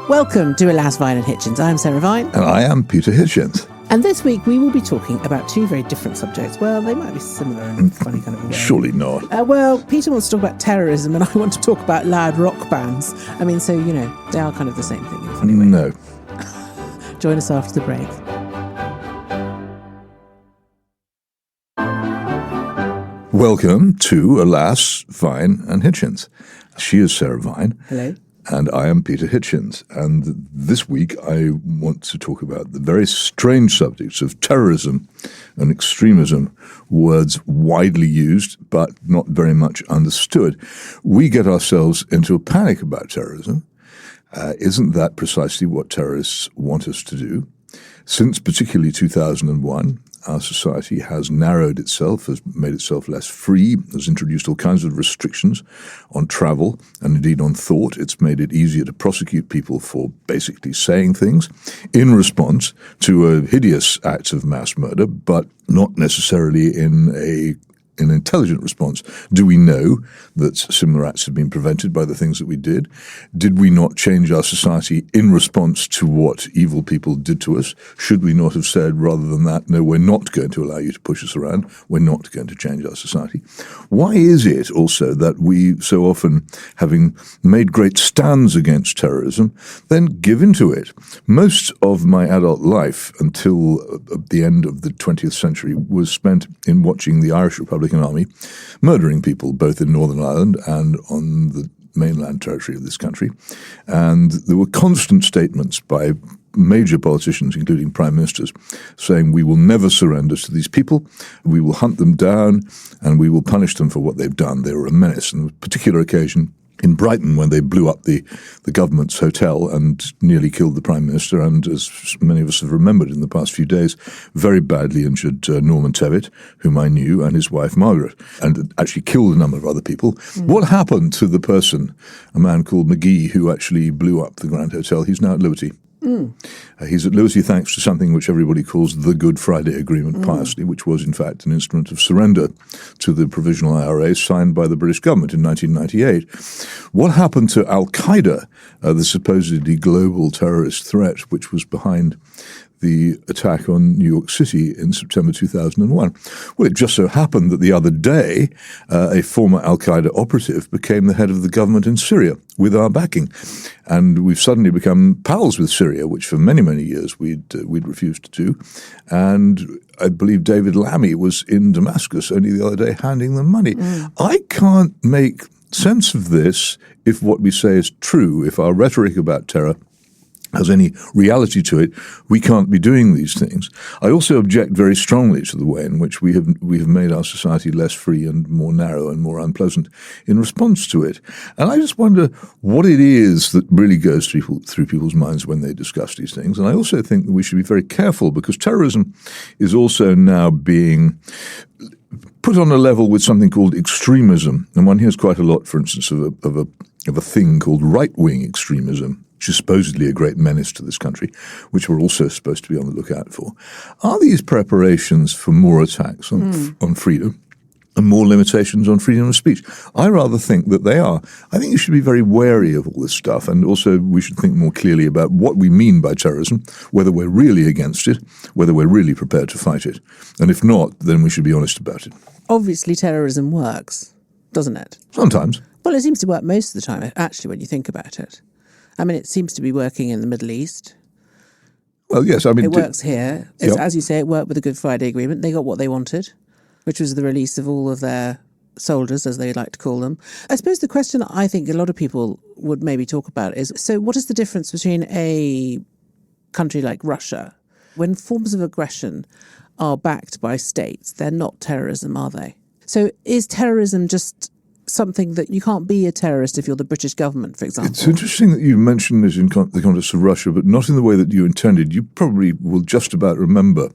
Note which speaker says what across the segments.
Speaker 1: Welcome to Alas, Vine and Hitchens. I'm Sarah Vine.
Speaker 2: And I am Peter Hitchens.
Speaker 1: And this week we will be talking about two very different subjects. Well, they might be similar in a funny kind of way.
Speaker 2: Surely not.
Speaker 1: Well, Peter wants to talk about terrorism and I want to talk about loud rock bands. I mean, so, you know, they are kind of the same thing in a funny way.
Speaker 2: No.
Speaker 1: Join us after the break.
Speaker 2: Welcome to Alas, Vine and Hitchens. She is Sarah Vine.
Speaker 1: Hello.
Speaker 2: And I am Peter Hitchens. And this week I want to talk about the very strange subjects of terrorism and extremism, words widely used but not very much understood. We get ourselves into a panic about terrorism. Isn't that precisely what terrorists want us to do? Since particularly 2001, our society has narrowed itself, has made itself less free, has introduced all kinds of restrictions on travel and indeed on thought. It's made it easier to prosecute people for basically saying things in response to hideous acts of mass murder, but not necessarily in an intelligent response. Do we know that similar acts have been prevented by the things that we did? Did we not change our society in response to what evil people did to us? Should we not have said, rather than that, no, we're not going to allow you to push us around. We're not going to change our society. Why is it also that we so often, having made great stands against terrorism, then give in to it? Most of my adult life until the end of the 20th century was spent in watching the Irish Republican Army murdering people both in Northern Ireland and on the mainland territory of this country. And there were constant statements by major politicians, including prime ministers, saying we will never surrender to these people, we will hunt them down, and we will punish them for what they've done. They were a menace. And on a particular occasion in Brighton, when they blew up the government's hotel and nearly killed the Prime Minister, and as many of us have remembered in the past few days, very badly injured Norman Tevitt, whom I knew, and his wife Margaret, and actually killed a number of other people. What happened to the person, a man called McGee, who actually blew up the Grand Hotel? He's now at liberty. He's at liberty thanks to something which everybody calls the Good Friday Agreement, piously, which was in fact an instrument of surrender to the provisional IRA signed by the British government in 1998. What happened to Al-Qaeda, the supposedly global terrorist threat which was behind the attack on New York City in September 2001? Well, it just so happened that the other day, a former Al-Qaeda operative became the head of the government in Syria with our backing. And we've suddenly become pals with Syria, which for many, many years we'd refused to do. And I believe David Lammy was in Damascus only the other day handing them money. I can't make sense of this if what we say is true, if our rhetoric about terror has any reality to it. We can't be doing these things. I also object very strongly to the way in which we have made our society less free and more narrow and more unpleasant in response to it. And I just wonder what it is that really goes through people's minds when they discuss these things. And I also think that we should be very careful, because terrorism is also now being put on a level with something called extremism. And one hears quite a lot, for instance, of a thing called right-wing extremism, which is supposedly a great menace to this country, which we're also supposed to be on the lookout for. Are these preparations for more attacks on freedom and more limitations on freedom of speech? I rather think that they are. I think you should be very wary of all this stuff, and also we should think more clearly about what we mean by terrorism, whether we're really against it, whether we're really prepared to fight it. And if not, then we should be honest about it.
Speaker 1: Obviously, terrorism works, doesn't it?
Speaker 2: Sometimes.
Speaker 1: Well, it seems to work most of the time, actually, when you think about it. I mean, it seems to be working in the Middle East.
Speaker 2: Well, yes, I mean...
Speaker 1: It works here. As you say, it worked with the Good Friday Agreement. They got what they wanted, which was the release of all of their soldiers, as they like to call them. I suppose the question I think a lot of people would maybe talk about is, so what is the difference between a country like Russia, when forms of aggression are backed by states, they're not terrorism, are they? So is terrorism just something that you can't be a terrorist if you're the British government, for example? It's
Speaker 2: interesting that you mentioned this in the context of Russia, but not in the way that you intended. You probably will just about remember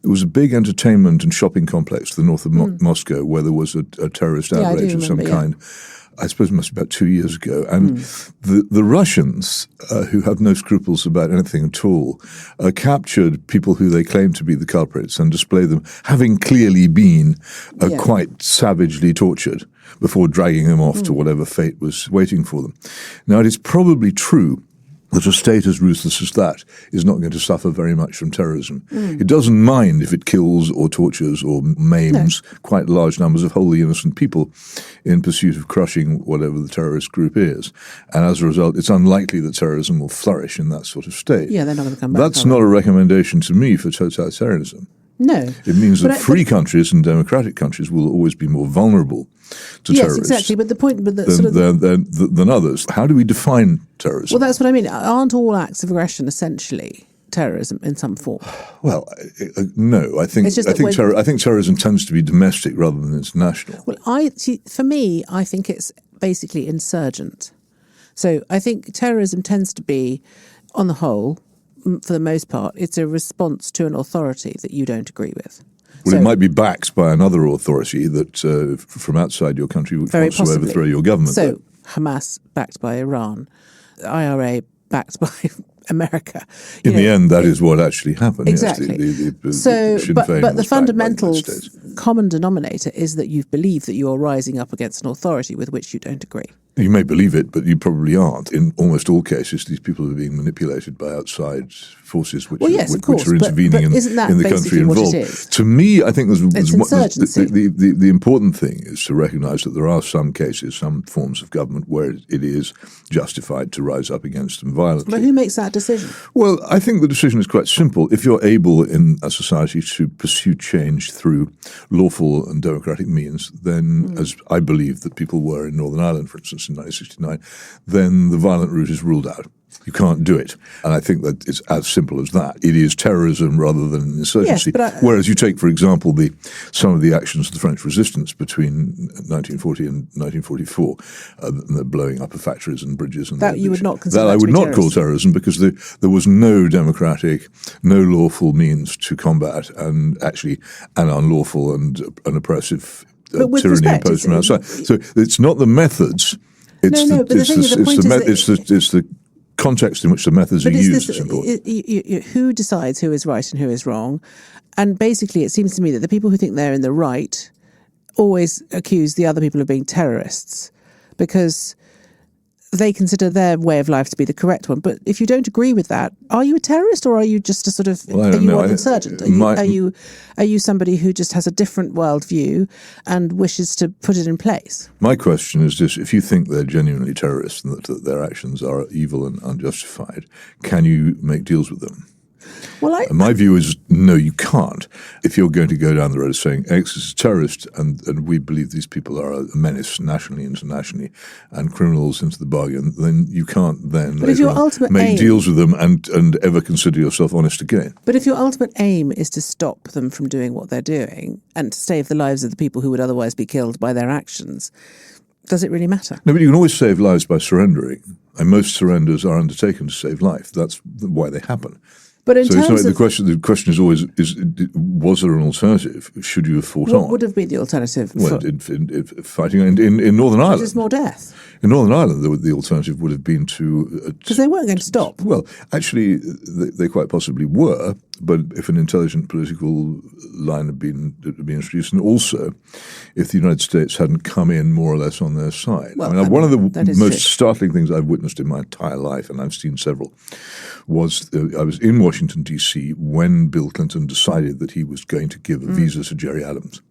Speaker 2: there was a big entertainment and shopping complex to the north of Moscow where there was a terrorist outrage of some kind. I suppose it must be about 2 years ago. And the Russians, who have no scruples about anything at all, captured people who they claimed to be the culprits and displayed them, having clearly been quite savagely tortured before dragging them off to whatever fate was waiting for them. Now, it is probably true that a state as ruthless as that is not going to suffer very much from terrorism. It doesn't mind if it kills or tortures or maims quite large numbers of wholly innocent people in pursuit of crushing whatever the terrorist group is. And as a result, it's unlikely that terrorism will flourish in that sort of state.
Speaker 1: Yeah, they're not going to come back.
Speaker 2: That's not a recommendation to me for totalitarianism.
Speaker 1: No.
Speaker 2: It means that free countries and democratic countries will always be more vulnerable to terrorists.
Speaker 1: Yes, exactly. But the point
Speaker 2: than others. How do we define terrorism?
Speaker 1: Well, that's what I mean. Aren't all acts of aggression essentially terrorism in some form?
Speaker 2: Well, no. I think terrorism tends to be domestic rather than international.
Speaker 1: Well, for me, I think it's basically insurgent. So I think terrorism tends to be, on the whole, for the most part, it's a response to an authority that you don't agree with.
Speaker 2: Well, it might be backed by another authority that from outside your country wants to overthrow your government.
Speaker 1: So Hamas backed by Iran, IRA backed by America.
Speaker 2: In the end, that is what actually happened.
Speaker 1: Exactly.
Speaker 2: Yes,
Speaker 1: but the fundamental common denominator is that you believe that you are rising up against an authority with which you don't agree.
Speaker 2: You may believe it, but you probably aren't. In almost all cases, these people are being manipulated by outside forces which are intervening in the country involved. To me, I think the important thing is to recognise that there are some cases, some forms of government where it is justified to rise up against them violently.
Speaker 1: But who makes that decision?
Speaker 2: Well, I think the decision is quite simple. If you're able in a society to pursue change through lawful and democratic means, then, as I believe that people were in Northern Ireland, for instance, in 1969, then the violent route is ruled out. You can't do it. And I think that it's as simple as that. It is terrorism rather than an insurgency. Yes, whereas you take, for example, some of the actions of the French resistance between 1940 and 1944, the blowing up of factories and bridges. And
Speaker 1: that you would not consider
Speaker 2: that I would not call terrorism, because there was no democratic, no lawful means to combat and actually an unlawful and an oppressive tyranny imposed from outside. So it's not the methods. It's the context in which the methods are used is important.
Speaker 1: Who decides who is right and who is wrong? And basically, it seems to me that the people who think they're in the right always accuse the other people of being terrorists because they consider their way of life to be the correct one. But if you don't agree with that, are you a terrorist or are you just a sort of an insurgent? Are you somebody who just has a different worldview and wishes to put it in place?
Speaker 2: My question is this: if you think they're genuinely terrorists and that their actions are evil and unjustified, can you make deals with them?
Speaker 1: Well,
Speaker 2: my view is no, you can't. If you're going to go down the road saying X is a terrorist and we believe these people are a menace nationally, internationally, and criminals into the bargain, then you can't then make deals with them and ever consider yourself honest again.
Speaker 1: But if your ultimate aim is to stop them from doing what they're doing and to save the lives of the people who would otherwise be killed by their actions, does it really matter?
Speaker 2: No, but you can always save lives by surrendering. And most surrenders are undertaken to save life. That's why they happen.
Speaker 1: But in terms of
Speaker 2: the question is always: was there an alternative? Should you have fought on?
Speaker 1: What would have been the alternative?
Speaker 2: Well, in fighting in Northern Ireland,
Speaker 1: there's more death.
Speaker 2: In Northern Ireland, the alternative would have been to
Speaker 1: because they weren't going to stop.
Speaker 2: Well, actually, they quite possibly were. But if an intelligent political line had been introduced, and also if the United States hadn't come in more or less on their side.
Speaker 1: Well,
Speaker 2: one of the most startling things I've witnessed in my entire life, and I've seen several, was I was in Washington, D.C. when Bill Clinton decided that he was going to give a visa to Jerry Adams.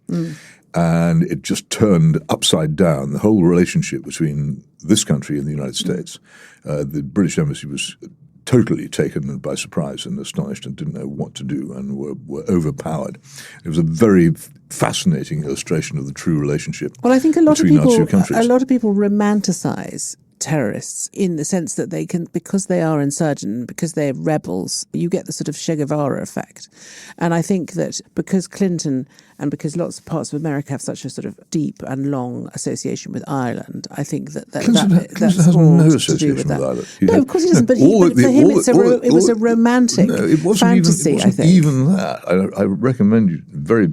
Speaker 2: And it just turned upside down the whole relationship between this country and the United States. The British Embassy was totally taken by surprise and astonished and didn't know what to do and were overpowered. It was a very fascinating illustration of the true relationship between our two countries.
Speaker 1: I think a lot of people romanticize terrorists in the sense that they can, because they are insurgent, because they're rebels, you get the sort of Che Guevara effect. And I think that because Clinton and because lots of parts of America have such a sort of deep and long association with Ireland, I think that's
Speaker 2: has
Speaker 1: all
Speaker 2: no
Speaker 1: to do with that.
Speaker 2: Ireland.
Speaker 1: No, of course he doesn't, but for him it was a romantic fantasy, I think.
Speaker 2: Even that. I recommend you very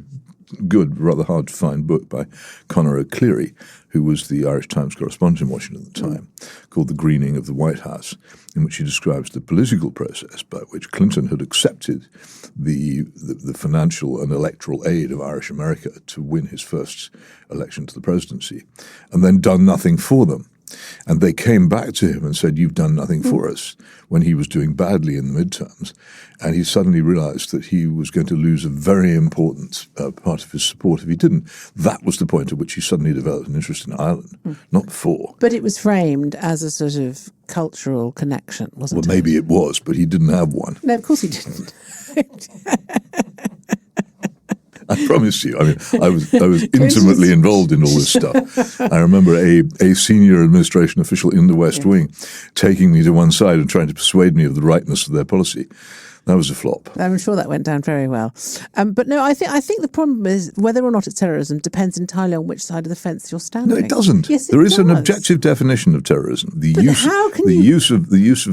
Speaker 2: good, rather hard to find book by Conor O'Clery, who was the Irish Times correspondent in Washington at the time, called The Greening of the White House, in which he describes the political process by which Clinton had accepted the financial and electoral aid of Irish America to win his first election to the presidency, and then done nothing for them. And they came back to him and said, "You've done nothing for us," when he was doing badly in the midterms. And he suddenly realized that he was going to lose a very important part of his support if he didn't. That was the point at which he suddenly developed an interest in Ireland, not before.
Speaker 1: But it was framed as a sort of cultural connection, wasn't it?
Speaker 2: Well, maybe it was, but he didn't have one.
Speaker 1: No, of course he didn't.
Speaker 2: I promise you. I mean, I was intimately involved in all this stuff. I remember a senior administration official in the West Wing taking me to one side and trying to persuade me of the rightness of their policy. That was a flop.
Speaker 1: I'm sure that went down very well. But no, I think the problem is whether or not it's terrorism depends entirely on which side of the fence you're standing.
Speaker 2: No, it doesn't.
Speaker 1: Yes,
Speaker 2: there is
Speaker 1: does.
Speaker 2: an objective definition of terrorism. The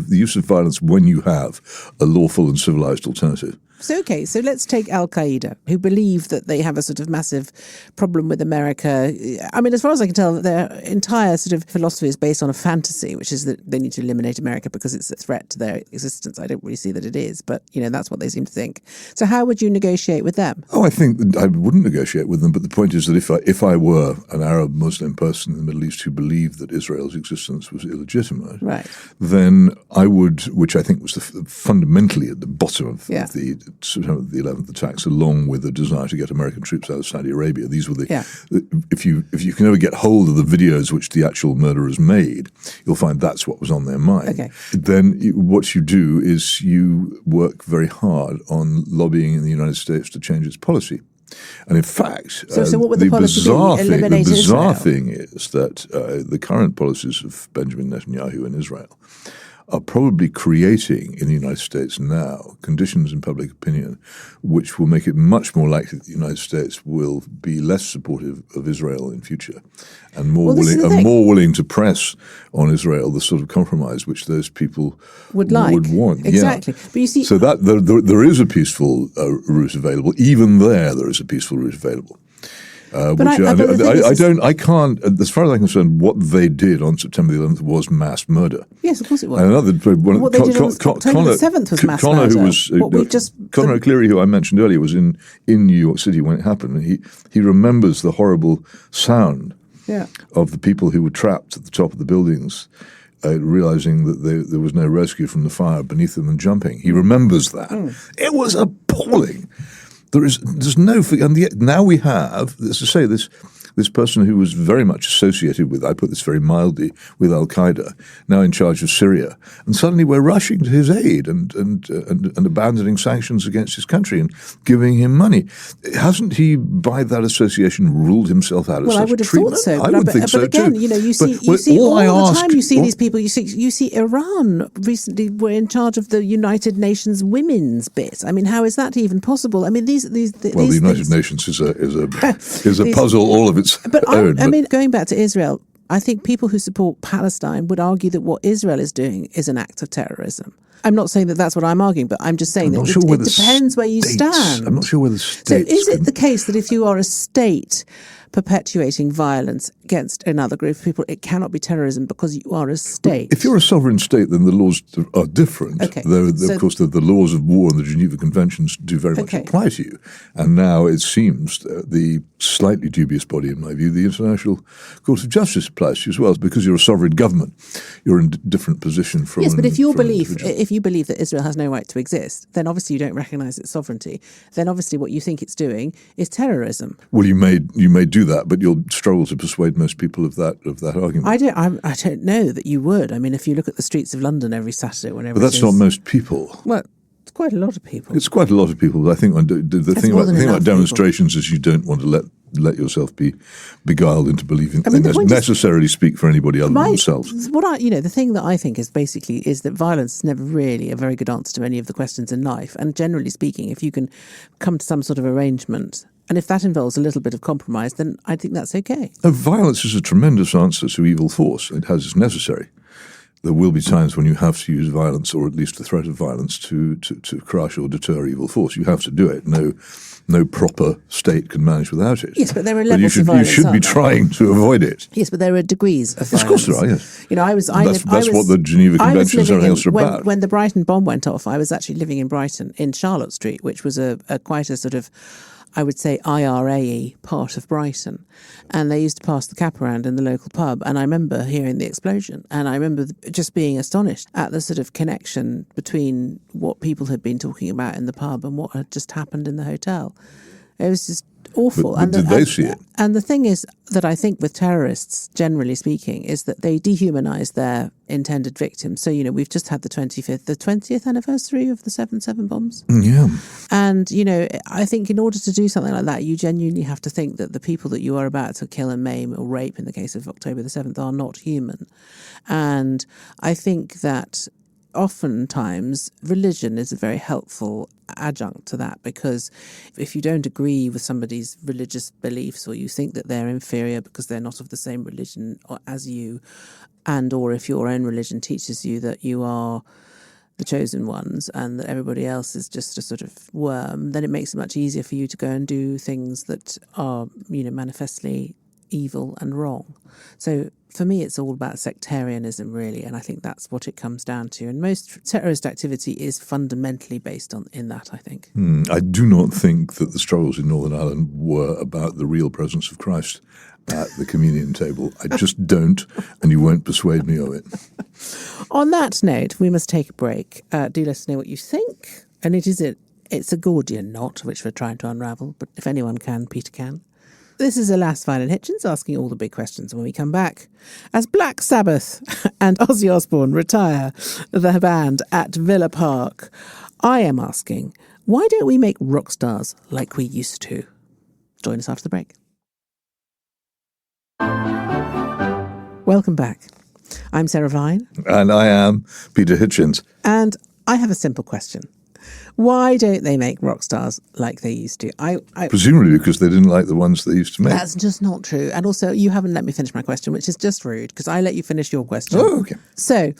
Speaker 2: use of violence when you have a lawful and civilized alternative.
Speaker 1: So let's take Al-Qaeda, who believe that they have a sort of massive problem with America. I mean, as far as I can tell, their entire sort of philosophy is based on a fantasy, which is that they need to eliminate America because it's a threat to their existence. I don't really see that it is, but, that's what they seem to think. So how would you negotiate with them?
Speaker 2: Oh, I think that I wouldn't negotiate with them, but the point is that if I were an Arab Muslim person in the Middle East who believed that Israel's existence was illegitimate,
Speaker 1: right,
Speaker 2: then I would, which I think was fundamentally at the bottom of the 11th attacks, along with the desire to get American troops out of Saudi Arabia. These were if you can ever get hold of the videos which the actual murderers made, you'll find that's what was on their mind.
Speaker 1: Okay.
Speaker 2: Then what you do is you work very hard on lobbying in the United States to change its policy. And in fact,
Speaker 1: so what would the policy be?
Speaker 2: The bizarre
Speaker 1: Israel?
Speaker 2: thing is that the current policies of Benjamin Netanyahu in Israel are probably creating in the United States now conditions in public opinion which will make it much more likely that the United States will be less supportive of Israel in future and more willing to press on Israel the sort of compromise which those people would want.
Speaker 1: Exactly.
Speaker 2: Yeah.
Speaker 1: But you see,
Speaker 2: so that there is a peaceful route available. Even there is a peaceful route available. I can't, as far as I'm concerned, what they did on September the 11th was mass murder.
Speaker 1: Yes, of course it was.
Speaker 2: And
Speaker 1: what they did on October the 7th was mass murder.
Speaker 2: Conor O'Cleary, who I mentioned earlier, was in New York City when it happened. And he remembers the horrible sound of the people who were trapped at the top of the buildings, realizing that there was no rescue from the fire beneath them and jumping. He remembers that. It was appalling. There's no, and yet now we have, as I say, this person who was very much associated with, I put this very mildly, with Al-Qaeda, now in charge of Syria. And suddenly we're rushing to his aid and abandoning sanctions against his country and giving him money. Hasn't he, by that association, ruled himself out of such treatment?
Speaker 1: Well, I would have thought so.
Speaker 2: I would think so
Speaker 1: again,
Speaker 2: too.
Speaker 1: You see all the time you see these people. You see Iran recently were in charge of the United Nations women's bit. I mean, how is that even possible? I mean, the
Speaker 2: United Nations is a puzzle all of its own.
Speaker 1: I mean, going back to Israel, I think people who support Palestine would argue that what Israel is doing is an act of terrorism. I'm not saying that that's what I'm arguing, but I'm just saying it depends where you stand.
Speaker 2: I'm not sure where the states.
Speaker 1: So is it the case that if you are a state perpetuating violence against another group of people, it cannot be terrorism because you are a state?
Speaker 2: If you're a sovereign state, then the laws are different.
Speaker 1: Okay.
Speaker 2: Of course, the laws of war and the Geneva Conventions do very much apply to you. And now it seems the slightly dubious body, in my view, the International Court of Justice applies to you as well. Because you're a sovereign government, you're in a different position from.
Speaker 1: Yes, but if you believe that Israel has no right to exist, then obviously you don't recognise its sovereignty. Then obviously what you think it's doing is terrorism.
Speaker 2: Well, you may do that, but you'll struggle to persuade most people of that argument.
Speaker 1: I don't know that you would. I mean, if you look at the streets of London every Saturday, whenever.
Speaker 2: But that's not most people.
Speaker 1: Well, it's quite a lot of people.
Speaker 2: It's quite a lot of people. But I think the thing about demonstrations is you don't want to let yourself be beguiled into believing they necessarily speak for anybody other than themselves.
Speaker 1: The thing that I think is that violence is never really a very good answer to any of the questions in life. And generally speaking, if you can come to some sort of arrangement, and if that involves a little bit of compromise, then I think that's okay.
Speaker 2: Violence is a tremendous answer to evil force. It is necessary. There will be times when you have to use violence, or at least the threat of violence, to crush or deter evil force. You have to do it. No proper state can manage without it.
Speaker 1: Yes, but there are levels of violence.
Speaker 2: You should be trying to avoid it.
Speaker 1: Yes, but there are degrees of violence.
Speaker 2: Of course there are, yes.
Speaker 1: That's
Speaker 2: what the Geneva Conventions and everything else are about.
Speaker 1: When the Brighton bomb went off, I was actually living in Brighton, in Charlotte Street, which was quite a sort of I would say, IRA-y part of Brighton. And they used to pass the cap around in the local pub. And I remember hearing the explosion. And I remember just being astonished at the sort of connection between what people had been talking about in the pub and what had just happened in the hotel. It was just awful.
Speaker 2: But did they see it? And
Speaker 1: the thing is that I think with terrorists, generally speaking, is that they dehumanize their intended victims. So, we've just had the 20th anniversary of the 7/7 bombs.
Speaker 2: Yeah.
Speaker 1: And, I think in order to do something like that, you genuinely have to think that the people that you are about to kill and maim or rape in the case of October the 7th are not human. And I think that oftentimes religion is a very helpful adjunct to that, because if you don't agree with somebody's religious beliefs, or you think that they're inferior because they're not of the same religion as you, and or if your own religion teaches you that you are the chosen ones and that everybody else is just a sort of worm, then it makes it much easier for you to go and do things that are, manifestly evil and wrong. So for me, it's all about sectarianism, really, and I think that's what it comes down to. And most terrorist activity is fundamentally based in that, I think.
Speaker 2: I do not think that the struggles in Northern Ireland were about the real presence of Christ at the communion table. I just don't, and you won't persuade me of it.
Speaker 1: On that note, we must take a break. Do let us know what you think. And it's a Gordian knot, which we're trying to unravel, but if anyone can, Peter can. This is Alas, Violin Hitchens asking all the big questions when we come back. As Black Sabbath and Ozzy Osbourne retire the band at Villa Park, I am asking, why don't we make rock stars like we used to? Join us after the break. Welcome back. I'm Sarah Vine.
Speaker 2: And I am Peter Hitchens.
Speaker 1: And I have a simple question. Why don't they make rock stars like they used to?
Speaker 2: Presumably because they didn't like the ones they used to make.
Speaker 1: That's just not true. And also, you haven't let me finish my question, which is just rude, because I let you finish your question.
Speaker 2: Oh, okay.
Speaker 1: So,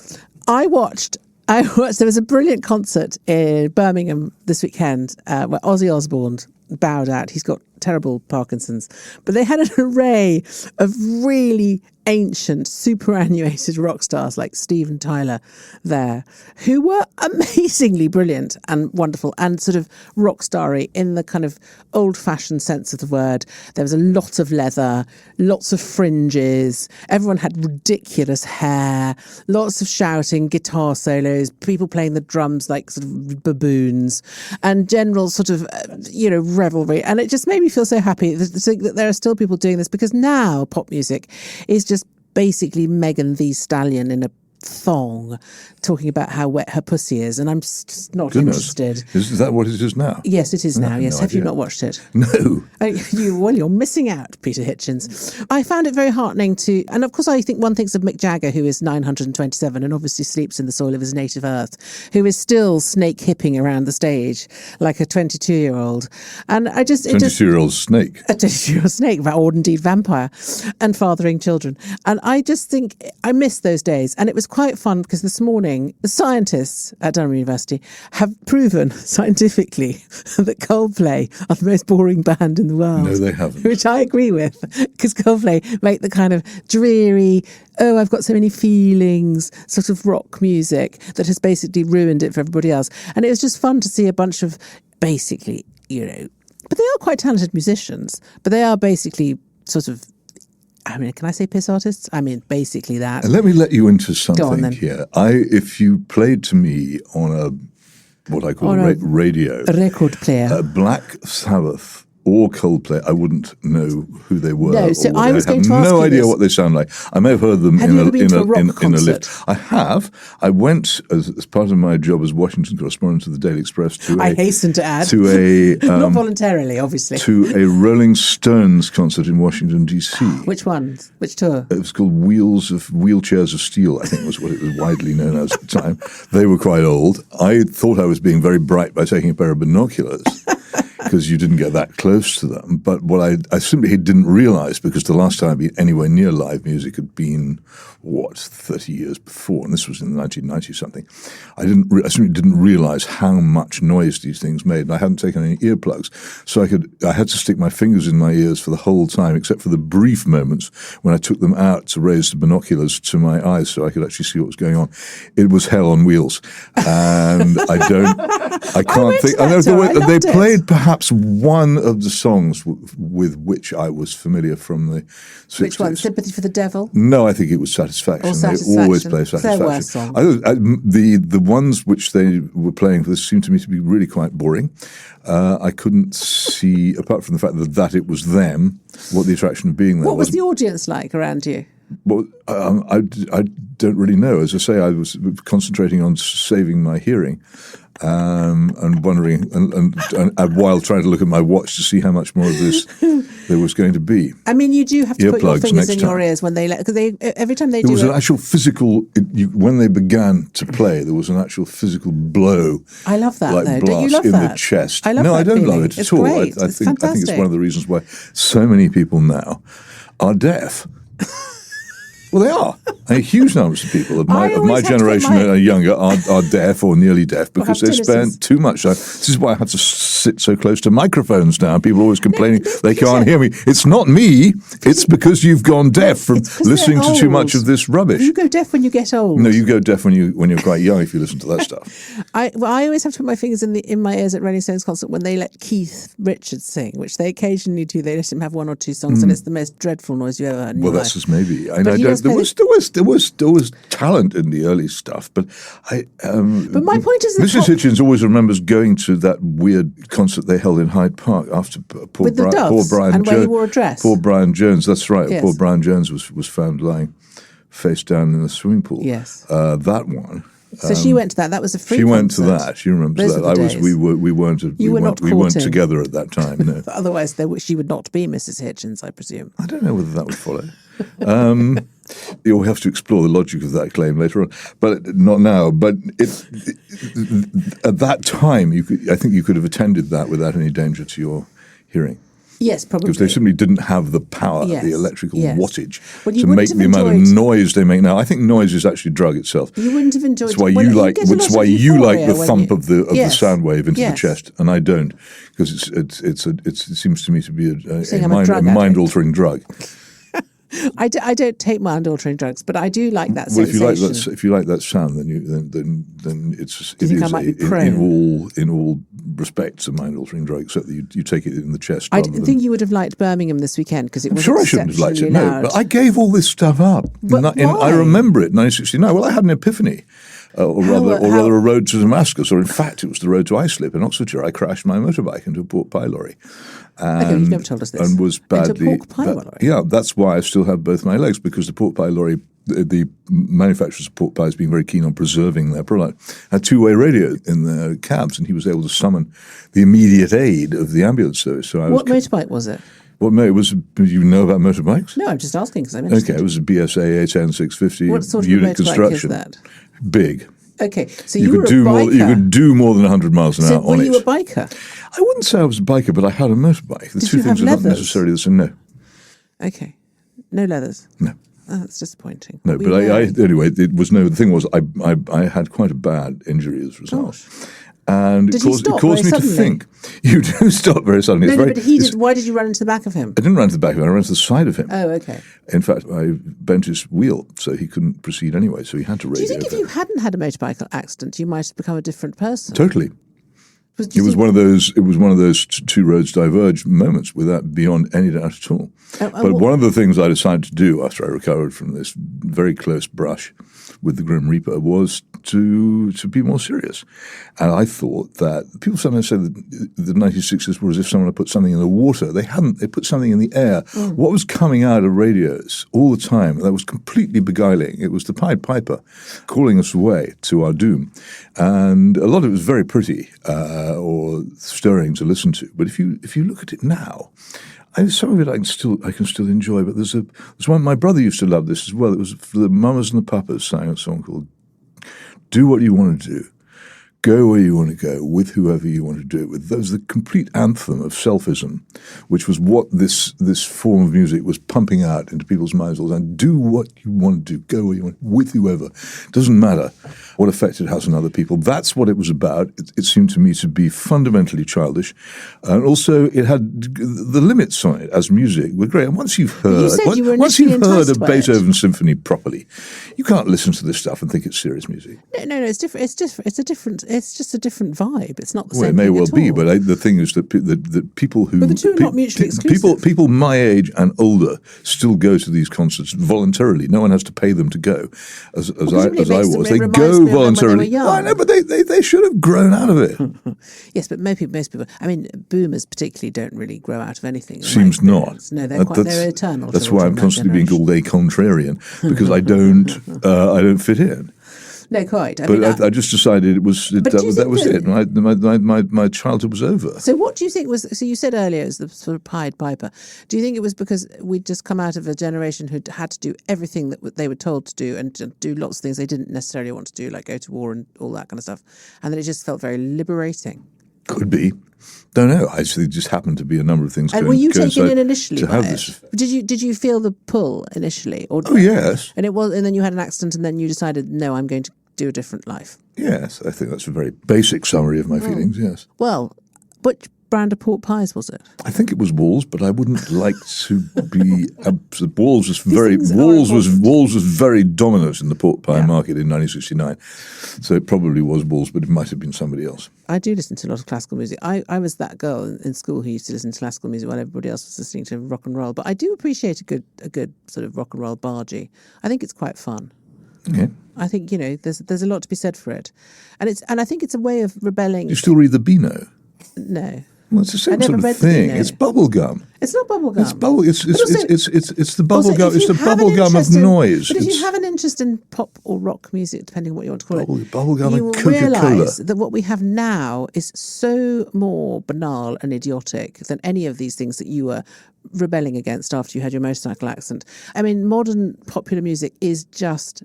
Speaker 1: I watched, there was a brilliant concert in Birmingham this weekend where Ozzy Osbourne bowed out. He's got terrible Parkinson's. But they had an array of really ancient, superannuated rock stars like Steven Tyler there, who were amazingly brilliant and wonderful and sort of rock starry in the kind of old-fashioned sense of the word. There was a lot of leather, lots of fringes, everyone had ridiculous hair, lots of shouting, guitar solos, people playing the drums like sort of baboons, and general sort of, revelry. And it just made me feel so happy that there are still people doing this, because now pop music is just basically Megan Thee Stallion in a thong talking about how wet her pussy is, and I'm just not interested.
Speaker 2: Is that what it is now?
Speaker 1: Yes, it is now, yes.
Speaker 2: No
Speaker 1: Have
Speaker 2: idea.
Speaker 1: You not watched it?
Speaker 2: No.
Speaker 1: You're missing out, Peter Hitchens. I found it very heartening to, and of course I think one thinks of Mick Jagger, who is 927 and obviously sleeps in the soil of his native earth, who is still snake hipping around the stage like a 22-year-old. And I just...
Speaker 2: 22-year-old snake.
Speaker 1: A 22-year-old snake, or indeed vampire, and fathering children. And I just think I miss those days. And it was quite fun because this morning the scientists at Durham University have proven scientifically that Coldplay are the most boring band in the world.
Speaker 2: No, they haven't.
Speaker 1: Which I agree with, because Coldplay make the kind of dreary, I've got so many feelings sort of rock music that has basically ruined it for everybody else. And it was just fun to see a bunch of basically, but they are quite talented musicians, but they are basically sort of, can I say piss artists? Basically that.
Speaker 2: And let me let you into something
Speaker 1: Go on, then.
Speaker 2: here. If you played to me on what I call radio,
Speaker 1: a record player,
Speaker 2: Black Sabbath or Coldplay, I wouldn't know who they were.
Speaker 1: No, so I was going
Speaker 2: to ask you. I have no idea what they sound like. I may have heard them in a lift. I have. I went as part of my job as Washington correspondent of the Daily Express
Speaker 1: I hasten to add.
Speaker 2: To a
Speaker 1: not voluntarily, obviously.
Speaker 2: To a Rolling Stones concert in Washington, D.C.
Speaker 1: Which one? Which tour?
Speaker 2: It was called Wheelchairs of Steel, I think was what it was widely known as at the time. They were quite old. I thought I was being very bright by taking a pair of binoculars, because you didn't get that close to them. But what I simply didn't realise, because the last time I'd been anywhere near live music had been, 30 years before, and this was in the 1990s something. I simply didn't realise how much noise these things made, and I hadn't taken any earplugs. So I had to stick my fingers in my ears for the whole time, except for the brief moments when I took them out to raise the binoculars to my eyes so I could actually see what was going on. It was hell on wheels. And I I can't think.
Speaker 1: I know
Speaker 2: they played perhaps one of the songs with which I was familiar from the 60s.
Speaker 1: Which one? Sympathy for the Devil?
Speaker 2: No, I think it was Satisfaction.
Speaker 1: Satisfaction.
Speaker 2: They always play Satisfaction.
Speaker 1: Their worst song.
Speaker 2: The ones which they were playing for this seemed to me to be really quite boring. I couldn't see, apart from the fact that it was them, what the attraction of being there was.
Speaker 1: What was the audience like around you?
Speaker 2: Well, I don't really know. As I say, I was concentrating on saving my hearing and wondering, and while trying to look at my watch to see how much more of this there was going to be.
Speaker 1: I mean, you do have to put your
Speaker 2: Earplugs
Speaker 1: fingers in
Speaker 2: next
Speaker 1: your
Speaker 2: time.
Speaker 1: ears when because every time they
Speaker 2: There
Speaker 1: do
Speaker 2: was
Speaker 1: it.
Speaker 2: an actual physical, when they began to play, there was an actual physical blow.
Speaker 1: I love that,
Speaker 2: like
Speaker 1: though.
Speaker 2: blast
Speaker 1: Don't you love
Speaker 2: in
Speaker 1: that?
Speaker 2: the chest.
Speaker 1: I love
Speaker 2: no,
Speaker 1: that
Speaker 2: I don't
Speaker 1: feeling.
Speaker 2: love it
Speaker 1: It's
Speaker 2: at all.
Speaker 1: great.
Speaker 2: I
Speaker 1: It's
Speaker 2: think it's
Speaker 1: fantastic.
Speaker 2: one of the reasons why so many people now are deaf. Well, they are. A huge number of people of my generation and younger are deaf or nearly deaf because they spent too much time. This is why I had to sit so close to microphones now. People are always complaining they can't hear me. It's not me. It's because you've gone deaf from listening to too much of this rubbish.
Speaker 1: You go deaf when you get old.
Speaker 2: No, you go deaf when you're quite young if you listen to that stuff.
Speaker 1: I always have to put my fingers in my ears at Rolling Stones concert when they let Keith Richards sing, which they occasionally do. They let him have one or two songs, and it's the most dreadful noise you ever heard in your life.
Speaker 2: That's just maybe. There was talent in the early stuff, but
Speaker 1: But my point is that
Speaker 2: Mrs. Hitchens always remembers going to that weird concert they held in Hyde Park after poor Brian
Speaker 1: and
Speaker 2: Jones.
Speaker 1: where he wore a dress.
Speaker 2: Poor Brian Jones, that's right.
Speaker 1: Yes.
Speaker 2: Poor Brian Jones was found lying face down in the swimming pool.
Speaker 1: Yes.
Speaker 2: That one.
Speaker 1: So she went to that. That was a free
Speaker 2: She went
Speaker 1: concert.
Speaker 2: to that. She remembers
Speaker 1: Those
Speaker 2: that.
Speaker 1: were the days.
Speaker 2: We weren't together at that time. No.
Speaker 1: Otherwise, she would not be Mrs. Hitchens, I presume.
Speaker 2: I don't know whether that would follow. You'll have to explore the logic of that claim later on, but not now. But at that time, I think you could have attended that without any danger to your hearing.
Speaker 1: Yes, probably.
Speaker 2: Because they simply didn't have the power,
Speaker 1: Yes,
Speaker 2: the electrical
Speaker 1: yes.
Speaker 2: wattage
Speaker 1: You
Speaker 2: to
Speaker 1: wouldn't
Speaker 2: make
Speaker 1: have
Speaker 2: the amount of
Speaker 1: enjoyed-
Speaker 2: noise they make now. I think noise is actually a drug itself.
Speaker 1: You wouldn't have enjoyed.
Speaker 2: That's why
Speaker 1: well,
Speaker 2: you like.
Speaker 1: get a
Speaker 2: That's
Speaker 1: lot
Speaker 2: why
Speaker 1: of
Speaker 2: you like
Speaker 1: euphoria
Speaker 2: the
Speaker 1: when
Speaker 2: thump
Speaker 1: you-
Speaker 2: of the
Speaker 1: Yes.
Speaker 2: sound wave into the
Speaker 1: Yes.
Speaker 2: chest, and I don't, because it seems to me to be
Speaker 1: Saying
Speaker 2: a
Speaker 1: I'm a drug
Speaker 2: mind-altering drug.
Speaker 1: I don't take mind-altering drugs, but I do like that
Speaker 2: Well,
Speaker 1: sensation.
Speaker 2: if you like that sound, then it
Speaker 1: think I
Speaker 2: is
Speaker 1: might be prone?
Speaker 2: in all respects a mind-altering drug, except that you take it in the chest.
Speaker 1: I
Speaker 2: rather than,
Speaker 1: think you would have liked Birmingham this weekend because it was
Speaker 2: sure, I shouldn't have liked it.
Speaker 1: exceptionally
Speaker 2: No,
Speaker 1: loud.
Speaker 2: but I gave all this stuff up.
Speaker 1: But
Speaker 2: I
Speaker 1: why?
Speaker 2: remember it, 1969. Well, I had an epiphany, or rather, a road to Damascus, or in fact, it was the road to Islip in Oxfordshire. I crashed my motorbike into a pork pie lorry.
Speaker 1: Okay, you've never told us this.
Speaker 2: And was badly.
Speaker 1: Into a pork pie lorry?
Speaker 2: Yeah, that's why I still have both my legs, because the pork pie lorry, the manufacturers of pork pies being very keen on preserving their product, had two-way radio in their cabs, and he was able to summon the immediate aid of the ambulance service. So
Speaker 1: What motorbike was it?
Speaker 2: it was. You know about motorbikes?
Speaker 1: No, I'm just asking because I'm interested.
Speaker 2: Okay, it was a BSA A10 650
Speaker 1: What sort of
Speaker 2: unit
Speaker 1: motorbike
Speaker 2: construction.
Speaker 1: is that?
Speaker 2: Big.
Speaker 1: Okay, so
Speaker 2: You
Speaker 1: you were
Speaker 2: could do
Speaker 1: a
Speaker 2: more.
Speaker 1: biker.
Speaker 2: You could do more than 100 miles an
Speaker 1: So
Speaker 2: hour on
Speaker 1: were
Speaker 2: it.
Speaker 1: you a biker?
Speaker 2: I wouldn't say I was a biker, but I had a motorbike. The
Speaker 1: Did
Speaker 2: two
Speaker 1: you
Speaker 2: things
Speaker 1: have
Speaker 2: are not
Speaker 1: leathers?
Speaker 2: necessarily the same. No,
Speaker 1: Okay, no leathers.
Speaker 2: no.
Speaker 1: Oh, that's disappointing.
Speaker 2: No,
Speaker 1: Were
Speaker 2: but
Speaker 1: you wearing-
Speaker 2: anyway, it was no. The thing was, I had quite a bad injury as a result,
Speaker 1: Gosh.
Speaker 2: and
Speaker 1: Did
Speaker 2: it
Speaker 1: he
Speaker 2: caused,
Speaker 1: stop
Speaker 2: it caused me
Speaker 1: very
Speaker 2: to
Speaker 1: suddenly?
Speaker 2: think. You do stop very suddenly.
Speaker 1: No,
Speaker 2: It's
Speaker 1: no,
Speaker 2: very,
Speaker 1: but he
Speaker 2: it's-
Speaker 1: did. Why did you run into the back of him?
Speaker 2: I didn't run to the back of him. I ran to the side of him.
Speaker 1: Oh, okay.
Speaker 2: In fact, I bent his wheel, so he couldn't proceed anyway. So he had to radio.
Speaker 1: Do you think if you hadn't had a motorbike accident, you might have become a different person?
Speaker 2: Totally.
Speaker 1: Do you
Speaker 2: It was
Speaker 1: think-
Speaker 2: one of those. It was one of those two roads diverge moments, without beyond any doubt at all. But one of the things I decided to do after I recovered from this very close brush with the Grim Reaper was to be more serious. And I thought that people sometimes say that the 1960s were as if someone had put something in the water. They hadn't. They put something in the air. What was coming out of radios all the time that was completely beguiling? It was the Pied Piper calling us away to our doom. And a lot of it was very pretty or stirring to listen to. But if you look at it now, some of it I can still enjoy. But there's one. My brother used to love this as well. It was the Mamas and the Papas sang a song called "Do What You Want to Do." Go where you want to go, with whoever you want to do it with. That was the complete anthem of selfism, which was what this form of music was pumping out into people's minds all the time. Do what you want to do, go where you want, with whoever. Doesn't matter what effect it has on other people. That's what it was about. It seemed to me to be fundamentally childish. And also it had the limits on it as music were great. And once you've heard, once you've heard a Beethoven symphony properly, you can't listen to this stuff and think it's serious music.
Speaker 1: No, it's different. It's different. it's just a different vibe. It's not the
Speaker 2: Well,
Speaker 1: same
Speaker 2: it may
Speaker 1: thing
Speaker 2: well
Speaker 1: at
Speaker 2: be,
Speaker 1: all.
Speaker 2: but the thing is that people who...
Speaker 1: But the two are not mutually exclusive.
Speaker 2: People my age and older still go to these concerts voluntarily. No one has to pay them to go, as I was. They go voluntarily.
Speaker 1: Well,
Speaker 2: I know, but they should have grown out of it.
Speaker 1: Yes, but most people, I mean, boomers particularly don't really grow out of anything.
Speaker 2: Seems not.
Speaker 1: No, they're eternal.
Speaker 2: That's why I'm constantly being called a contrarian, because I don't fit in.
Speaker 1: No, quite.
Speaker 2: I just decided that was it. My childhood was over.
Speaker 1: So what do you think was... So you said earlier it was the sort of Pied Piper. Do you think it was because we'd just come out of a generation who'd had to do everything that they were told to do and to do lots of things they didn't necessarily want to do, like go to war and all that kind of stuff, and that it just felt very liberating?
Speaker 2: Could be. Don't know. I see. Just happened to be a number of things.
Speaker 1: And were you taken in initially
Speaker 2: to
Speaker 1: by
Speaker 2: have
Speaker 1: it?
Speaker 2: this?
Speaker 1: Did you feel the pull initially? Or,
Speaker 2: Oh yes.
Speaker 1: And then you had an accident, and then you decided, no, I'm going to do a different life.
Speaker 2: Yes, I think that's a very basic summary of my feelings. Yes.
Speaker 1: Well, which brand of pork pies was it?
Speaker 2: I think it was Walls, but I wouldn't like to be. Walls was very dominant in the pork pie market in 1969, so it probably was Walls, but it might have been somebody else.
Speaker 1: I do listen to a lot of classical music. I was that girl in school who used to listen to classical music while everybody else was listening to rock and roll. But I do appreciate a good sort of rock and roll bargee. I think it's quite fun.
Speaker 2: Okay.
Speaker 1: I think there's a lot to be said for it, and I think it's a way of rebelling.
Speaker 2: You still read the Beano?
Speaker 1: No.
Speaker 2: Well, it's the same sort of thing. It's bubblegum.
Speaker 1: It's not bubblegum.
Speaker 2: It's the bubblegum. It's the bubblegum of noise.
Speaker 1: But if you have an interest in pop or rock music, depending on what you want to call it,
Speaker 2: bubblegum
Speaker 1: you
Speaker 2: and
Speaker 1: will
Speaker 2: Coca-Cola.
Speaker 1: realise that what we have now is so more banal and idiotic than any of these things that you were rebelling against after you had your motorcycle accident. I mean, modern popular music is just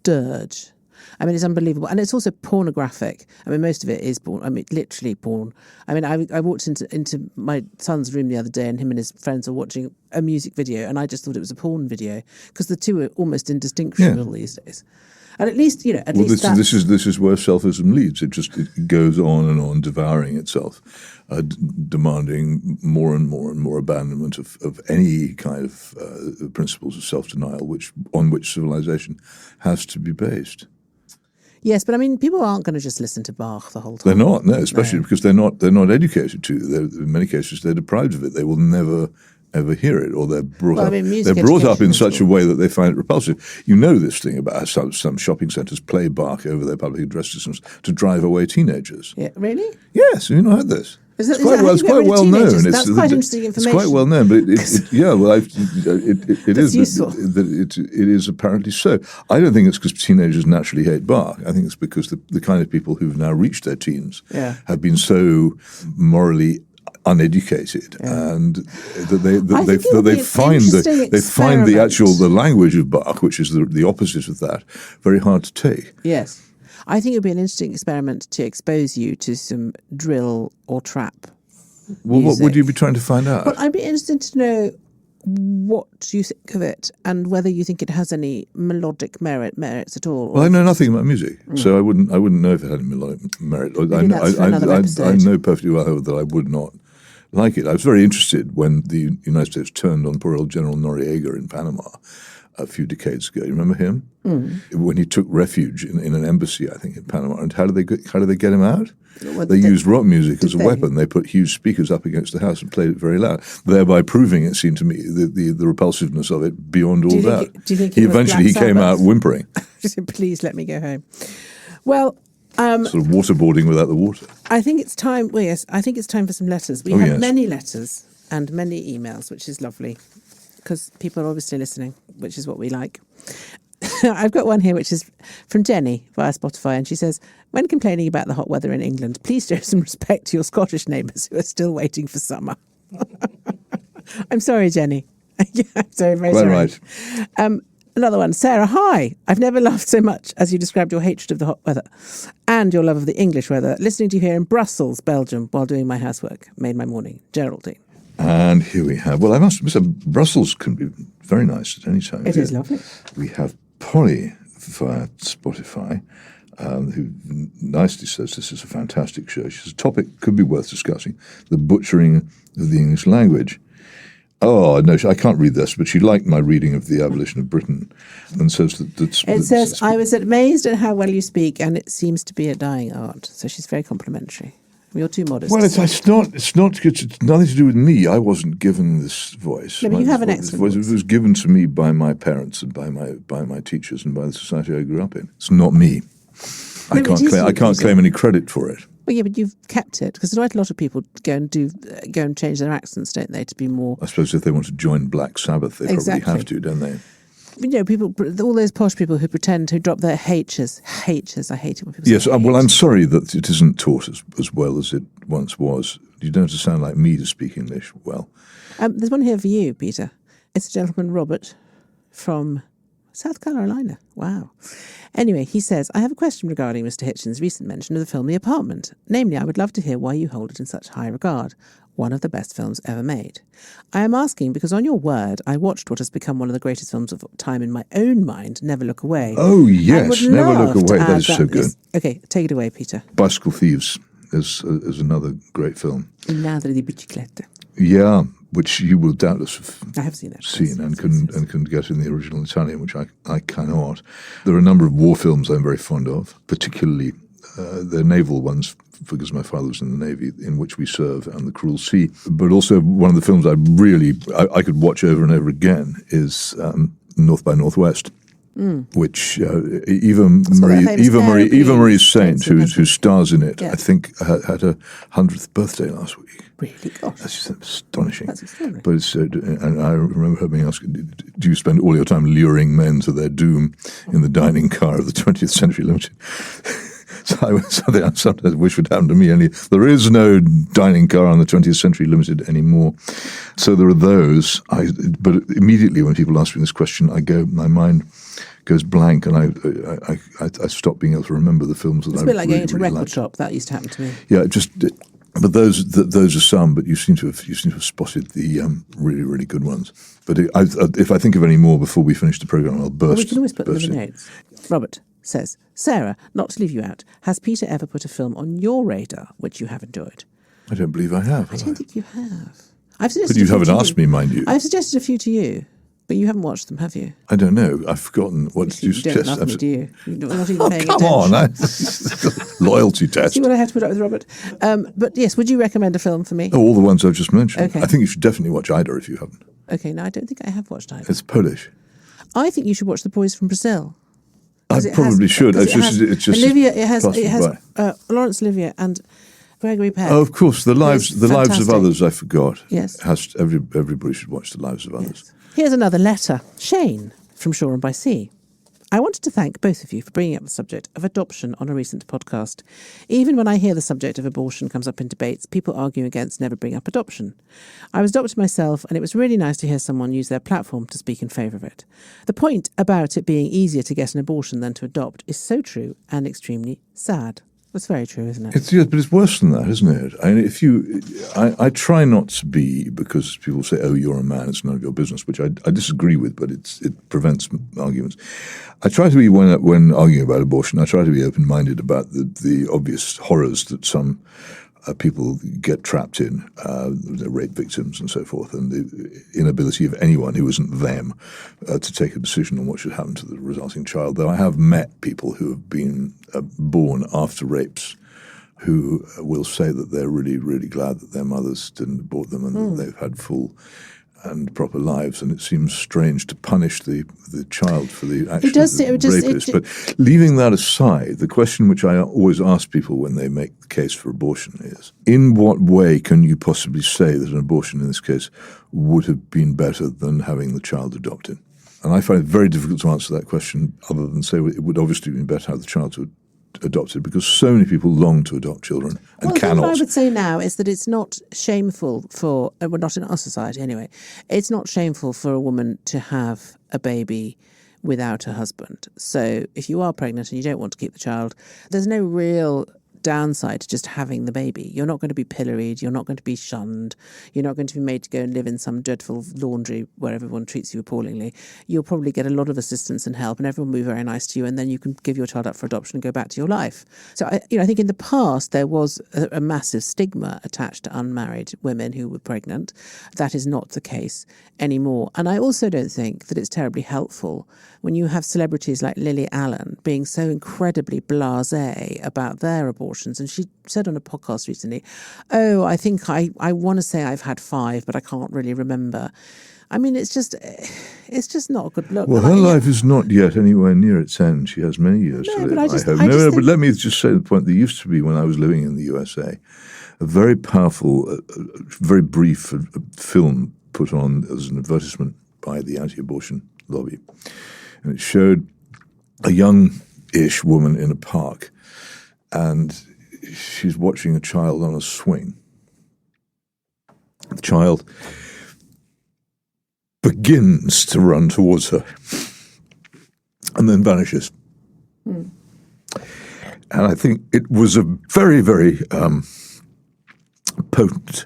Speaker 1: dirge. I mean, it's unbelievable. And it's also pornographic. I mean, most of it is porn. I mean, literally porn. I mean, I walked into my son's room the other day and him and his friends were watching a music video and I just thought it was a porn video because the two are almost indistinguishable these days. And at least,
Speaker 2: this is where selfism leads. It goes on and on, devouring itself, demanding more and more and more abandonment of any kind of principles of self-denial, on which civilization has to be based.
Speaker 1: Yes, but I mean, people aren't going to just listen to Bach the whole time.
Speaker 2: They're not, no, especially because they're not educated to. In many cases, they're deprived of it. They will never ever hear it, or they're brought up in such a way that they find it repulsive. You know this thing about how some shopping centres play Bach over their public address systems to drive away teenagers.
Speaker 1: Yeah, really?
Speaker 2: Yes, have you not heard this?
Speaker 1: It's quite well known. That's quite interesting information.
Speaker 2: It's quite well known, but it is
Speaker 1: useful.
Speaker 2: It is apparently so. I don't think it's because teenagers naturally hate Bach. I think it's because the kind of people who've now reached their teens have been so morally uneducated, and that they find the language of Bach, which is the opposite of that, very hard to take.
Speaker 1: Yes. I think it would be an interesting experiment to expose you to some drill or trap
Speaker 2: Well,
Speaker 1: music.
Speaker 2: what would you be trying to find out?
Speaker 1: Well, I'd be interested to know what you think of it and whether you think it has any melodic merits at all.
Speaker 2: Well, I know nothing about music, so I wouldn't know if it had any melodic merit. I know perfectly well that I would not like it. I was very interested when the United States turned on poor old General Noriega in Panama a few decades ago. You remember him? When he took refuge in an embassy, I think, in Panama. And how did they get him out? They used rock music as a weapon. They put huge speakers up against the house and played it very loud, thereby proving, it seaned to me, the repulsiveness of it beyond all doubt.
Speaker 1: Do you think
Speaker 2: he eventually came out whimpering.
Speaker 1: Please let me go home. Well,
Speaker 2: sort of waterboarding without the water.
Speaker 1: I think it's time. Well, yes, I think it's time for some letters. We have many letters and many emails, which is lovely because people are obviously listening, which is what we like. I've got one here which is from Jenny via Spotify, and she says, when complaining about the hot weather in England, please show some respect to your Scottish neighbours who are still waiting for summer. I'm sorry, Jenny. I'm sorry, very sorry.
Speaker 2: Right.
Speaker 1: Another one, Sarah, hi. I've never laughed so much as you described your hatred of the hot weather and your love of the English weather. Listening to you here in Brussels, Belgium, while doing my housework made my morning. Geraldine.
Speaker 2: And here we have, well, I must say, Brussels can be very nice at any time.
Speaker 1: It is lovely.
Speaker 2: We have Polly via Spotify, who nicely says this is a fantastic show. She says, a topic could be worth discussing, the butchering of the English language. Oh, no, I can't read this, but she liked my reading of The Abolition of Britain and says that...
Speaker 1: It says, I was amazed at how well you speak, and it seems to be a dying art. So she's very complimentary. You're too modest.
Speaker 2: Well, it's nothing to do with me. I wasn't given this voice.
Speaker 1: No, but you have an excellent voice.
Speaker 2: It was given to me by my parents and by my teachers and by the society I grew up in. It's not me. I can't claim any credit for it.
Speaker 1: Well, yeah, but you've kept it, because quite a lot of people go and change their accents, don't they, to be more...
Speaker 2: I suppose if they want to join Black Sabbath, they probably have to, don't they?
Speaker 1: You know, people, all those posh people who pretend to drop their H's. I hate it when people say
Speaker 2: Yes, well, I'm sorry that it isn't taught as well as it once was. You don't have to sound like me to speak English well.
Speaker 1: There's one here for you, Peter. It's a gentleman, Robert, from South Carolina. Wow. Anyway, he says, I have a question regarding Mr. Hitchens' recent mention of the film The Apartment. Namely, I would love to hear why you hold it in such high regard. One of the best films ever made. I am asking because on your word, I watched what has become one of the greatest films of time in my own mind, Never Look Away.
Speaker 2: Oh, yes, Never Look Away. That is so good.
Speaker 1: Okay, take it away, Peter.
Speaker 2: Bicycle Thieves is another great film.
Speaker 1: Il ladro di biciclette.
Speaker 2: Yeah, which you will doubtless have
Speaker 1: seen
Speaker 2: and can get in the original Italian, which I cannot. There are a number of war films I'm very fond of, particularly the naval ones, because my father was in the Navy, in which we serve, and The Cruel Sea. But also one of the films I could watch over and over again is North by Northwest. Which Eva Marie Saint, who stars in it, I think had her 100th birthday last week.
Speaker 1: Really? Gosh.
Speaker 2: That's astonishing.
Speaker 1: That's extraordinary.
Speaker 2: But and I remember her being asked, do you spend all your time luring men to their doom in the dining car of the 20th Century Limited? Something I sometimes wish would happen to me, only there is no dining car on the 20th Century Limited anymore. So there are those. But immediately when people ask me this question, my mind goes blank, and I stop being able to remember the films that
Speaker 1: it's
Speaker 2: I
Speaker 1: a bit like
Speaker 2: really,
Speaker 1: going to a
Speaker 2: really
Speaker 1: record
Speaker 2: liked.
Speaker 1: shop. That used to happen to me.
Speaker 2: Yeah, but those are some. But you seem to have spotted the really, really good ones. But if I think of any more before we finish the program, I'll burst.
Speaker 1: Well, we can always put them in the
Speaker 2: in.
Speaker 1: notes. Robert says, Sarah, not to leave you out, has Peter ever put a film on your radar which you have enjoyed?
Speaker 2: I don't believe I have.
Speaker 1: I don't think you have. I've suggested
Speaker 2: but you haven't asked me, mind you.
Speaker 1: I've suggested a few to you, but you haven't watched them, have you?
Speaker 2: I don't know. I've forgotten. What did you suggest?
Speaker 1: Don't love me, do you? You're not even paying
Speaker 2: come
Speaker 1: attention.
Speaker 2: On. Loyalty test.
Speaker 1: See what I have to put up with, Robert? But yes, would you recommend a film for me?
Speaker 2: Oh, all the ones I've just mentioned.
Speaker 1: Okay.
Speaker 2: I think you should definitely watch Ida if you haven't.
Speaker 1: Okay, no, I don't think I have watched Ida.
Speaker 2: It's Polish.
Speaker 1: I think you should watch The Boys from Brazil.
Speaker 2: I probably should. It's just
Speaker 1: Olivia. It has Laurence Olivier and Gregory Peck.
Speaker 2: Oh, of course, the lives of others. I forgot.
Speaker 1: Yes,
Speaker 2: everybody should watch The Lives of Others.
Speaker 1: Yes. Here's another letter, Shane from Shoreham by Sea. I wanted to thank both of you for bringing up the subject of adoption on a recent podcast. Even when I hear the subject of abortion comes up in debates, people argue against never bring up adoption. I was adopted myself, and it was really nice to hear someone use their platform to speak in favour of it. The point about it being easier to get an abortion than to adopt is so true and extremely sad. That's very true, isn't it?
Speaker 2: Yes, but it's worse than that, isn't it? I mean, I try not to be, because people say, "Oh, you're a man; it's none of your business," which I disagree with, but it prevents arguments. I try to be when arguing about abortion. I try to be open-minded about the obvious horrors that some people get trapped in, rape victims and so forth, and the inability of anyone who isn't them to take a decision on what should happen to the resulting child. Though I have met people who have been born after rapes who will say that they're really, really glad that their mothers didn't abort them and that they've had full and proper lives, and it seems strange to punish the child for the action of the rapist. But leaving that aside, the question which I always ask people when they make the case for abortion is, in what way can you possibly say that an abortion in this case would have been better than having the child adopted? And I find it very difficult to answer that question other than say it would obviously have been better to have the child adopted, because so many people long to adopt children and cannot.
Speaker 1: What I would say now is that it's not shameful for, well, not in our society anyway, it's not shameful for a woman to have a baby without a husband. So if you are pregnant and you don't want to keep the child, there's no real downside to just having the baby. You're not going to be pilloried. You're not going to be shunned. You're not going to be made to go and live in some dreadful laundry where everyone treats you appallingly. You'll probably get a lot of assistance and help, and everyone will be very nice to you, and then you can give your child up for adoption and go back to your life. So I think in the past there was a massive stigma attached to unmarried women who were pregnant. That is not the case anymore. And I also don't think that it's terribly helpful when you have celebrities like Lily Allen being so incredibly blasé about their abortions. And she said on a podcast recently, I think I want to say I've had 5, but I can't really remember. I mean, it's just not a good look.
Speaker 2: Well, her life is not yet anywhere near its end. She has many years to live, I hope. But let me just say the point. There used to be, when I was living in the USA, a very powerful, very brief film put on as an advertisement by the anti-abortion lobby. And it showed a young-ish woman in a park, and she's watching a child on a swing. The child begins to run towards her and then vanishes. And I think it was a very, very potent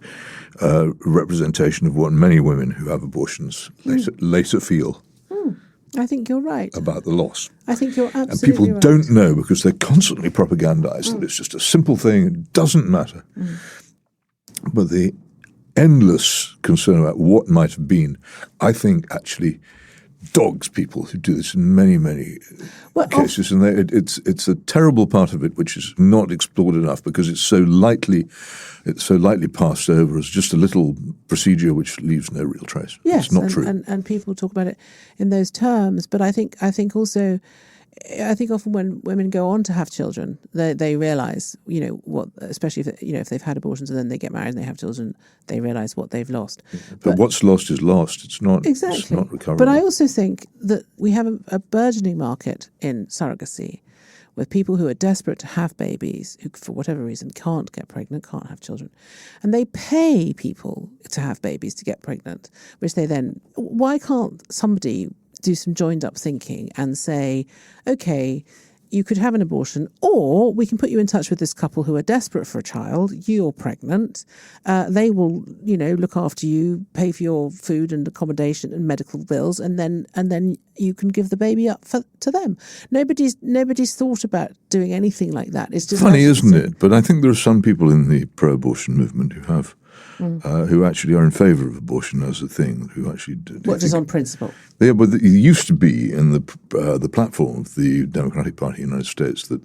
Speaker 2: representation of what many women who have abortions later feel.
Speaker 1: I think you're right.
Speaker 2: About the loss.
Speaker 1: I think you're absolutely right.
Speaker 2: And people don't know because they're constantly propagandized that it's just a simple thing, it doesn't matter. But the endless concern about what might have been, I think dogs people who do this in many, many cases. And it's a terrible part of it which is not explored enough because it's so lightly passed over as just a little procedure which leaves no real trace.
Speaker 1: Yes,
Speaker 2: it's not true.
Speaker 1: And people talk about it in those terms. But I think also, I think often when women go on to have children, they realise, especially if they've had abortions and then they get married and they have children, they realise what they've lost.
Speaker 2: But what's lost is lost. It's not
Speaker 1: exactly.
Speaker 2: It's not recoverable.
Speaker 1: But I also think that we have a burgeoning market in surrogacy with people who are desperate to have babies, who for whatever reason can't get pregnant, can't have children. And they pay people to have babies to get pregnant, which they then... Why can't somebody do some joined up thinking and say, okay, you could have an abortion, or we can put you in touch with this couple who are desperate for a child. You're pregnant. They will, look after you, pay for your food and accommodation and medical bills, and then you can give the baby up to them. Nobody's thought about doing anything like that. It's just
Speaker 2: funny, isn't it? But I think there are some people in the pro-abortion movement who actually are in favour of abortion as a thing, who actually
Speaker 1: just on principle.
Speaker 2: Yeah, but it used to be in the platform of the Democratic Party in the United States that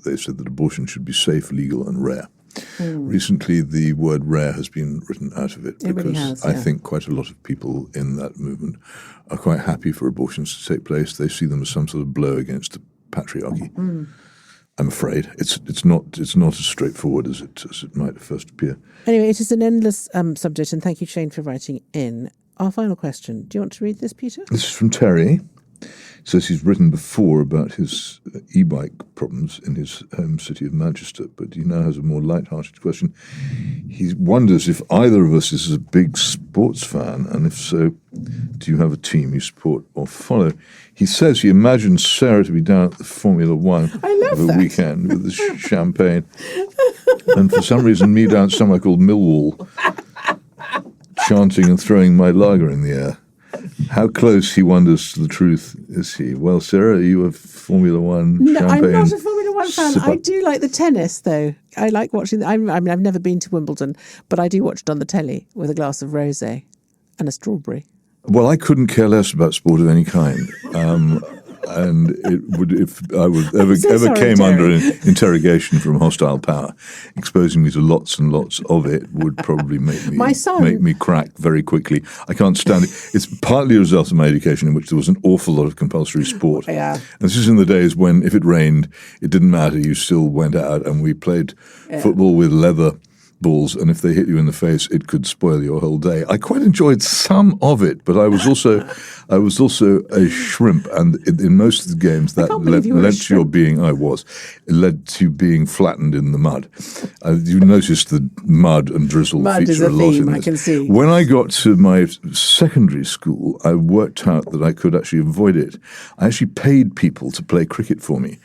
Speaker 2: they said that abortion should be safe, legal, and rare. Recently, the word "rare" has been written out of it because
Speaker 1: really has,
Speaker 2: I think quite a lot of people in that movement are quite happy for abortions to take place. They see them as some sort of blow against the patriarchy. I'm afraid it's not as straightforward as it might first appear.
Speaker 1: Anyway, it is an endless subject, and thank you, Shane, for writing in. Our final question. Do you want to read this, Peter?
Speaker 2: This is from Terry. He says he's written before about his e-bike problems in his home city of Manchester, but he now has a more light-hearted question. He wonders if either of us is a big sports fan, and if so, do you have a team you support or follow? He says he imagines Sarah to be down at the Formula One over the weekend with the champagne, and for some reason me down somewhere called Millwall, chanting and throwing my lager in the air. How close, he wonders, to the truth is he? Well, Sarah, are you a Formula One champagne?
Speaker 1: I'm not a Formula One fan. I do like the tennis, though. I like watching. I've never been to Wimbledon, but I do watch it on the telly with a glass of rosé and a strawberry.
Speaker 2: Well, I couldn't care less about sport of any kind. And it would, if I was ever came under interrogation from hostile power, exposing me to lots and lots of it would probably make me crack very quickly. I can't stand it. It's partly a result of my education, in which there was an awful lot of compulsory sport.
Speaker 1: Yeah.
Speaker 2: And this is in the days when, if it rained, it didn't matter. You still went out, and we played football with leather balls, and if they hit you in the face, it could spoil your whole day. I quite enjoyed some of it, but I was also a shrimp, and in most of the games that led to being flattened in the mud. You noticed the mud and drizzle feature a lot in this.
Speaker 1: I can see.
Speaker 2: When I got to my secondary school, I worked out that I could actually avoid it. I actually paid people to play cricket for me.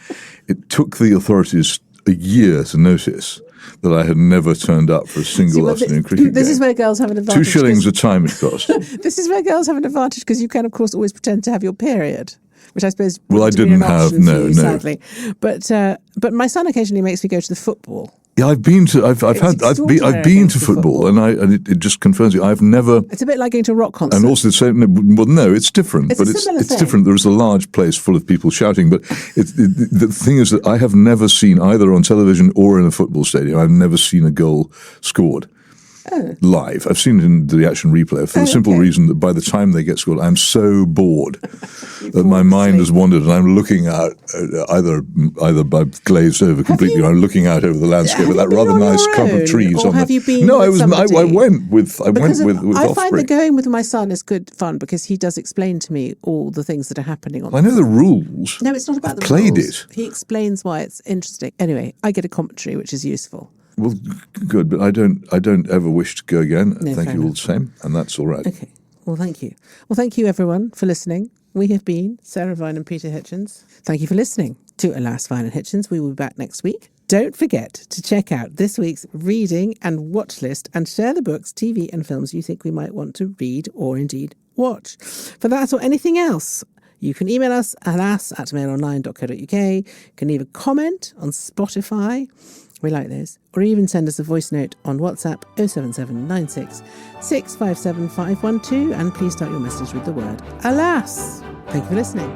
Speaker 2: It took the authorities a year to notice that I had never turned up for a single afternoon cricket
Speaker 1: This
Speaker 2: game.
Speaker 1: is where girls have an advantage.
Speaker 2: 2 shillings a time it cost.
Speaker 1: This is where girls have an advantage because you can, of course, always pretend to have your period, which I suppose
Speaker 2: Well, I
Speaker 1: wouldn't be
Speaker 2: didn't
Speaker 1: an
Speaker 2: have,
Speaker 1: option for
Speaker 2: no,
Speaker 1: you,
Speaker 2: no.
Speaker 1: sadly. But my son occasionally makes me go to the football.
Speaker 2: Yeah, I've been to football, and it just confirms it. I've never.
Speaker 1: It's a bit like going to a rock concert.
Speaker 2: And also, no, it's different.
Speaker 1: It's
Speaker 2: but
Speaker 1: a
Speaker 2: it's
Speaker 1: similar thing.
Speaker 2: different. There is a large place full of people shouting. But the thing is that I have never seen, either on television or in a football stadium, I've never seen a goal scored live. I've seen it in the reaction replay for the simple reason that by the time they get scored, I'm so bored that my mind has wandered, and I'm looking out either by glazed over completely, or I'm looking out over the landscape at that rather nice clump of trees.
Speaker 1: Or have you been?
Speaker 2: No,
Speaker 1: with
Speaker 2: I went with
Speaker 1: I
Speaker 2: Offspring.
Speaker 1: find that going with my son is good fun because he does explain to me all the things that are happening on.
Speaker 2: I know the rules.
Speaker 1: No, it's not about the rules.
Speaker 2: Played it.
Speaker 1: He explains why it's interesting. Anyway, I get a commentary, which is useful.
Speaker 2: Well, good, but I don't ever wish to go again.
Speaker 1: No,
Speaker 2: Thank
Speaker 1: fair
Speaker 2: you all
Speaker 1: enough.
Speaker 2: the same, and that's all right.
Speaker 1: Okay. Well, thank you. Well, thank you, everyone, for listening. We have been Sarah Vine and Peter Hitchens. Thank you for listening to Alas, Vine and Hitchens. We will be back next week. Don't forget to check out this week's reading and watch list and share the books, TV and films you think we might want to read or indeed watch. For that or anything else, you can email us alas@mailonline.co.uk. You can leave a comment on Spotify. We like those. Or even send us a voice note on WhatsApp 07796 657 512, and please start your message with the word alas. Thank you for listening.